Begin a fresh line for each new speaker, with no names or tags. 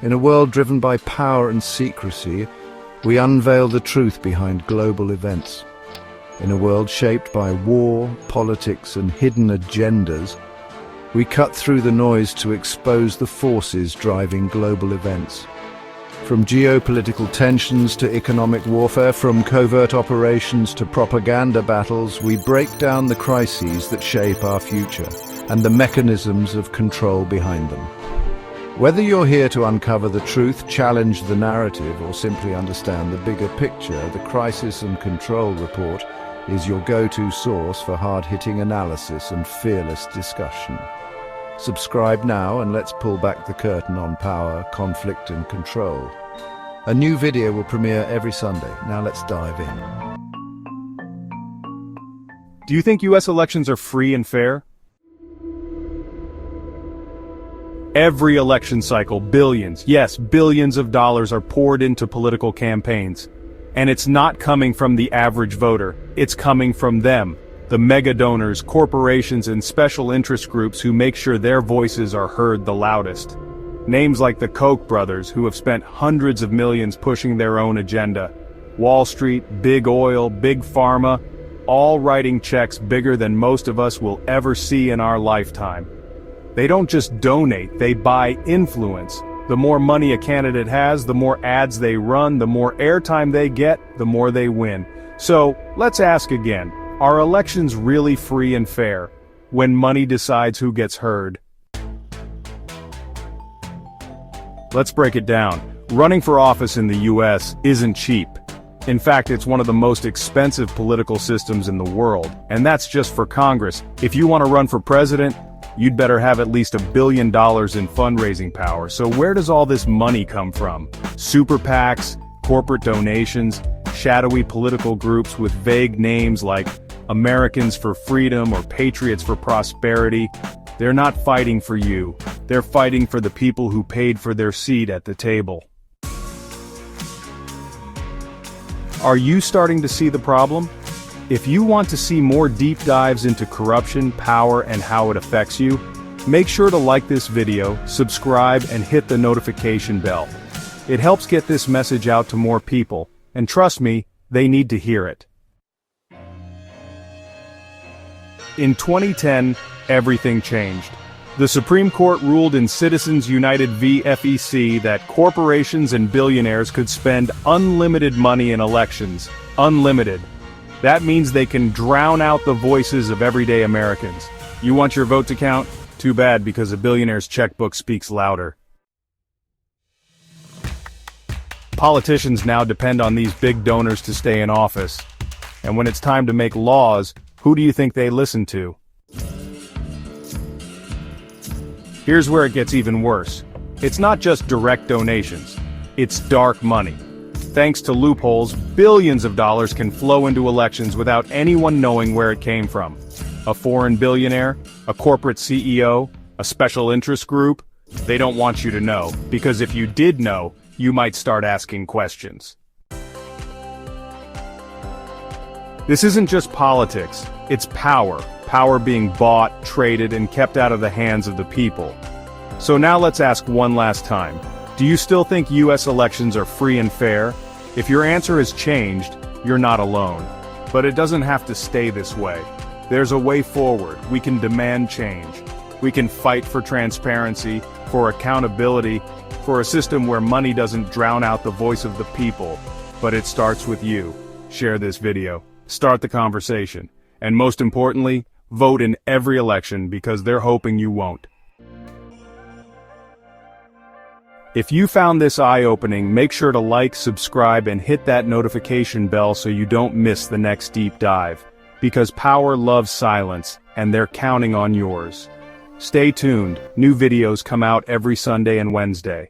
In a world driven by power and secrecy, we unveil the truth behind global events. In a world shaped by war, politics, and hidden agendas, we cut through the noise to expose the forces driving global events. From geopolitical tensions to economic warfare, from covert operations to propaganda battles, we break down the crises that shape our future and the mechanisms of control behind them. Whether you're here to uncover the truth, challenge the narrative, or simply understand the bigger picture, the Crisis and Control Report is your go-to source for hard-hitting analysis and fearless discussion. Subscribe now and let's pull back the curtain on power, conflict, and control. A new video will premiere every Sunday. Now let's dive in.
Do you think US elections are free and fair? Every election cycle, billions, yes, billions of dollars are poured into political campaigns. And it's not coming from the average voter, it's coming from them, the mega donors, corporations, and special interest groups who make sure their voices are heard the loudest. Names like the Koch brothers, who have spent hundreds of millions pushing their own agenda. Wall Street, big oil, big pharma, all writing checks bigger than most of us will ever see in our lifetime. They don't just donate, they buy influence. The more money a candidate has, the more ads they run, the more airtime they get, the more they win. So, let's ask again, are elections really free and fair when money decides who gets heard? Let's break it down. Running for office in the US isn't cheap. In fact, it's one of the most expensive political systems in the world, and that's just for Congress. If you want to run for president, you'd better have at least $1 billion in fundraising power. So where does all this money come from? Super PACs, corporate donations, shadowy political groups with vague names like Americans for Freedom or Patriots for Prosperity. They're not fighting for you. They're fighting for the people who paid for their seat at the table. Are you starting to see the problem? If you want to see more deep dives into corruption, power, and how it affects you, make sure to like this video, subscribe, and hit the notification bell. It helps get this message out to more people, and trust me, they need to hear it. In 2010, everything changed. The Supreme Court ruled in Citizens United v. FEC that corporations and billionaires could spend unlimited money in elections. Unlimited. That means they can drown out the voices of everyday Americans. You want your vote to count? Too bad, because a billionaire's checkbook speaks louder. Politicians now depend on these big donors to stay in office. And when it's time to make laws, who do you think they listen to? Here's where it gets even worse. It's not just direct donations. It's dark money. Thanks to loopholes, billions of dollars can flow into elections without anyone knowing where it came from. A foreign billionaire, a corporate CEO, a special interest group, they don't want you to know, because if you did know, you might start asking questions. This isn't just politics, it's power. Power being bought, traded, and kept out of the hands of the people. So now let's ask one last time. Do you still think US elections are free and fair? If your answer has changed, you're not alone. But it doesn't have to stay this way. There's a way forward. We can demand change. We can fight for transparency, for accountability, for a system where money doesn't drown out the voice of the people. But it starts with you. Share this video. Start the conversation. And most importantly, vote in every election because they're hoping you won't. If you found this eye-opening, make sure to like, subscribe, and hit that notification bell so you don't miss the next deep dive. Because power loves silence, and they're counting on yours. Stay tuned, new videos come out every Sunday and Wednesday.